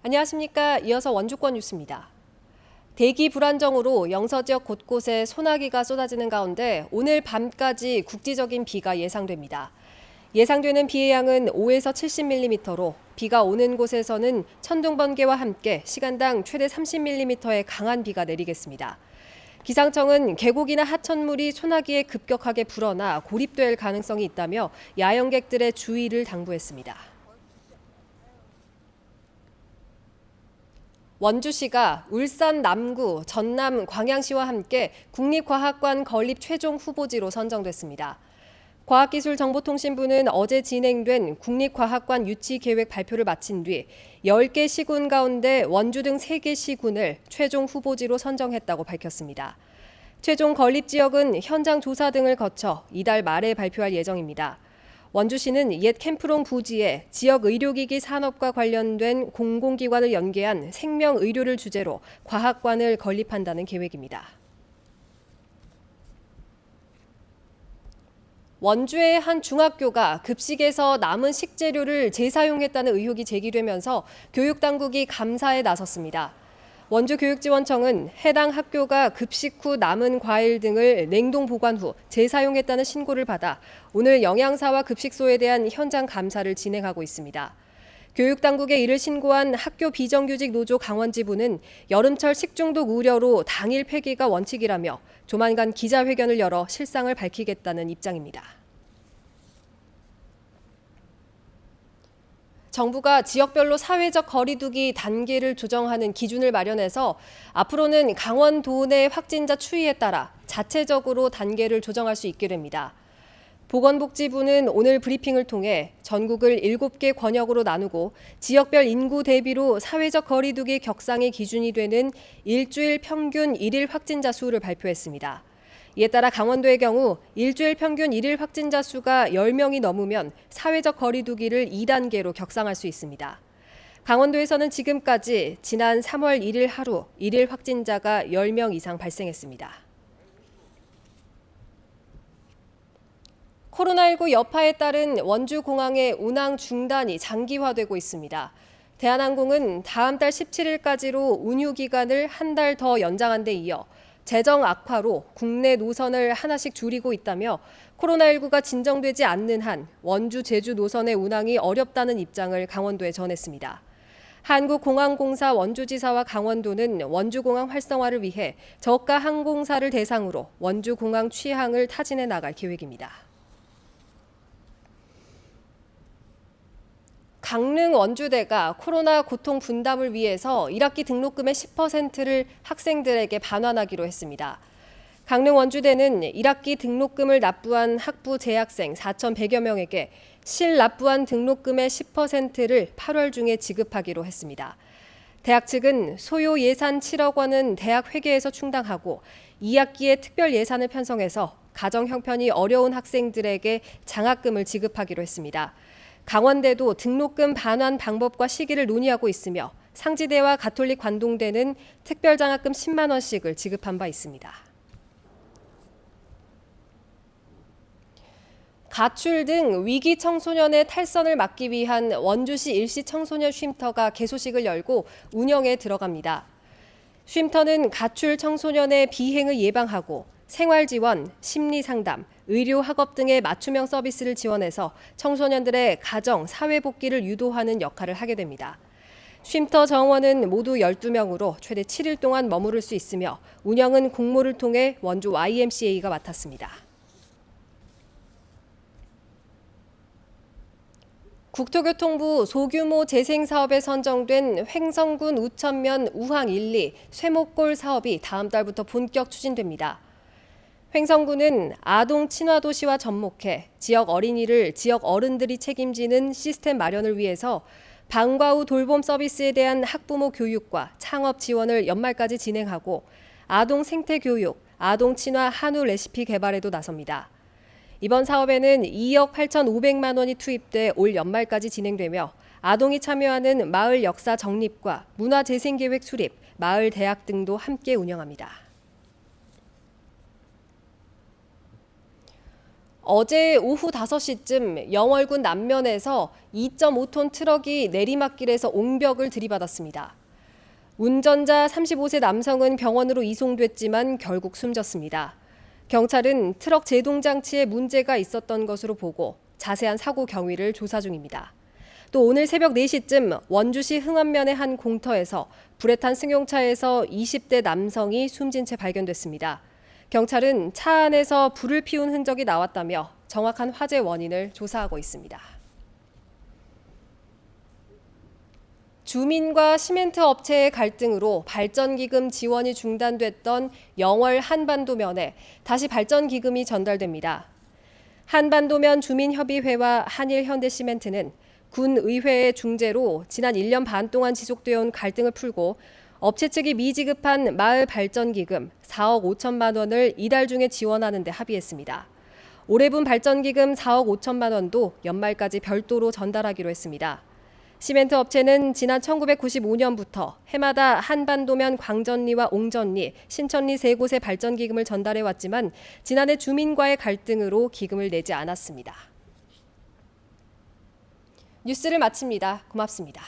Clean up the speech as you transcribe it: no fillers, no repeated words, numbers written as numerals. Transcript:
안녕하십니까. 이어서 원주권 뉴스입니다. 대기 불안정으로 영서 지역 곳곳에 소나기가 쏟아지는 가운데 오늘 밤까지 국지적인 비가 예상됩니다. 예상되는 비의 양은 5에서 70mm로 비가 오는 곳에서는 천둥 번개와 함께 시간당 최대 30mm의 강한 비가 내리겠습니다. 기상청은 계곡이나 하천물이 소나기에 급격하게 불어나 고립될 가능성이 있다며 야영객들의 주의를 당부했습니다. 원주시가 울산 남구, 전남 광양시와 함께 국립과학관 건립 최종 후보지로 선정됐습니다. 과학기술정보통신부는 어제 진행된 국립과학관 유치 계획 발표를 마친 뒤 10개 시군 가운데 원주 등 3개 시군을 최종 후보지로 선정했다고 밝혔습니다. 최종 건립 지역은 현장 조사 등을 거쳐 이달 말에 발표할 예정입니다. 원주시는 옛 캠프롱 부지에 지역 의료기기 산업과 관련된 공공기관을 연계한 생명의료를 주제로 과학관을 건립한다는 계획입니다. 원주의 한 중학교가 급식에서 남은 식재료를 재사용했다는 의혹이 제기되면서 교육당국이 감사에 나섰습니다. 원주교육지원청은 해당 학교가 급식 후 남은 과일 등을 냉동 보관 후 재사용했다는 신고를 받아 오늘 영양사와 급식소에 대한 현장 감사를 진행하고 있습니다. 교육당국에 이를 신고한 학교 비정규직 노조 강원지부는 여름철 식중독 우려로 당일 폐기가 원칙이라며 조만간 기자회견을 열어 실상을 밝히겠다는 입장입니다. 정부가 지역별로 사회적 거리두기 단계를 조정하는 기준을 마련해서 앞으로는 강원도 내 확진자 추이에 따라 자체적으로 단계를 조정할 수 있게 됩니다. 보건복지부는 오늘 브리핑을 통해 전국을 7개 권역으로 나누고 지역별 인구 대비로 사회적 거리두기 격상의 기준이 되는 일주일 평균 1일 확진자 수를 발표했습니다. 이에 따라 강원도의 경우 일주일 평균 1일 확진자 수가 10명이 넘으면 사회적 거리두기를 2단계로 격상할 수 있습니다. 강원도에서는 지금까지 지난 3월 1일 하루 1일 확진자가 10명 이상 발생했습니다. 코로나19 여파에 따른 원주공항의 운항 중단이 장기화되고 있습니다. 대한항공은 다음 달 17일까지로 운유 기간을 한 달 더 연장한 데 이어 재정 악화로 국내 노선을 하나씩 줄이고 있다며 코로나19가 진정되지 않는 한 원주 제주 노선의 운항이 어렵다는 입장을 강원도에 전했습니다. 한국공항공사 원주지사와 강원도는 원주공항 활성화를 위해 저가 항공사를 대상으로 원주공항 취항을 타진해 나갈 계획입니다. 강릉 원주대가 코로나 고통 분담을 위해서 1학기 등록금의 10%를 학생들에게 반환하기로 했습니다. 강릉 원주대는 1학기 등록금을 납부한 학부 재학생 4,100여 명에게 실납부한 등록금의 10%를 8월 중에 지급하기로 했습니다. 대학 측은 소요 예산 7억 원은 대학 회계에서 충당하고 2학기에 특별 예산을 편성해서 가정 형편이 어려운 학생들에게 장학금을 지급하기로 했습니다. 강원대도 등록금 반환 방법과 시기를 논의하고 있으며 상지대와 가톨릭 관동대는 특별장학금 10만 원씩을 지급한 바 있습니다. 가출 등 위기 청소년의 탈선을 막기 위한 원주시 일시 청소년 쉼터가 개소식을 열고 운영에 들어갑니다. 쉼터는 가출 청소년의 비행을 예방하고 생활지원, 심리상담, 의료학업 등의 맞춤형 서비스를 지원해서 청소년들의 가정, 사회복귀를 유도하는 역할을 하게 됩니다. 쉼터 정원은 모두 12명으로 최대 7일 동안 머무를 수 있으며 운영은 공모를 통해 원주 YMCA가 맡았습니다. 국토교통부 소규모 재생사업에 선정된 횡성군 우천면 우항 1, 2 쇠목골 사업이 다음 달부터 본격 추진됩니다. 횡성군은 아동 친화도시와 접목해 지역 어린이를 지역 어른들이 책임지는 시스템 마련을 위해서 방과 후 돌봄 서비스에 대한 학부모 교육과 창업 지원을 연말까지 진행하고 아동 생태 교육, 아동 친화 한우 레시피 개발에도 나섭니다. 이번 사업에는 2억 8,500만 원이 투입돼 올 연말까지 진행되며 아동이 참여하는 마을 역사 정립과 문화재생계획 수립, 마을 대학 등도 함께 운영합니다. 어제 오후 5시쯤 영월군 남면에서 2.5톤 트럭이 내리막길에서 옹벽을 들이받았습니다. 운전자 35세 남성은 병원으로 이송됐지만 결국 숨졌습니다. 경찰은 트럭 제동 장치에 문제가 있었던 것으로 보고 자세한 사고 경위를 조사 중입니다. 또 오늘 새벽 4시쯤 원주시 흥안면의 한 공터에서 불에 탄 승용차에서 20대 남성이 숨진 채 발견됐습니다. 경찰은 차 안에서 불을 피운 흔적이 나왔다며 정확한 화재 원인을 조사하고 있습니다. 주민과 시멘트 업체의 갈등으로 발전기금 지원이 중단됐던 영월 한반도면에 다시 발전기금이 전달됩니다. 한반도면 주민협의회와 한일현대시멘트는 군의회의 중재로 지난 1년 반 동안 지속되어 온 갈등을 풀고 업체 측이 미지급한 마을 발전기금 4억 5천만 원을 이달 중에 지원하는 데 합의했습니다. 올해분 발전기금 4억 5천만 원도 연말까지 별도로 전달하기로 했습니다. 시멘트 업체는 지난 1995년부터 해마다 한반도면 광전리와 옹전리, 신천리 3곳에 발전기금을 전달해왔지만 지난해 주민과의 갈등으로 기금을 내지 않았습니다. 뉴스를 마칩니다. 고맙습니다.